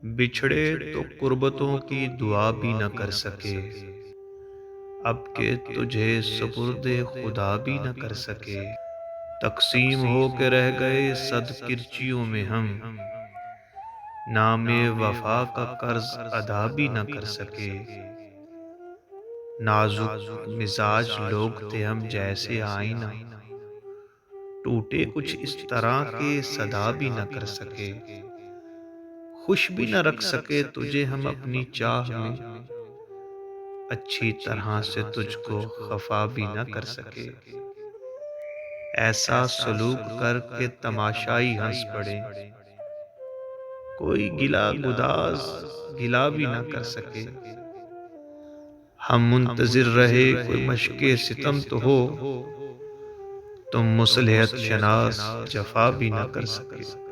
बिछड़े तो कुर्बतों की दुआ भी न कर सके, अब के तुझे सुपुर्दे खुदा भी न कर सके। तकसीम हो के रह गए सद किरचियों में हम, नामे वफा का कर्ज अदा भी न कर सके। नाजुक मिजाज लोग थे हम जैसे आईना, टूटे कुछ इस तरह के सदा भी न कर सके। खुश भी न रख सके तुझे हम अपनी चाह में, अच्छी तरह से तुझको खफा भी न कर सके। ऐसा सलूक करके तमाशाई हंस पड़े, कोई गिला गुदाज गिला भी न कर सके। हम मुंतजिर रहे कोई मशके सितम तो हो, तुम मुसलहत शनास जफा भी न कर सके।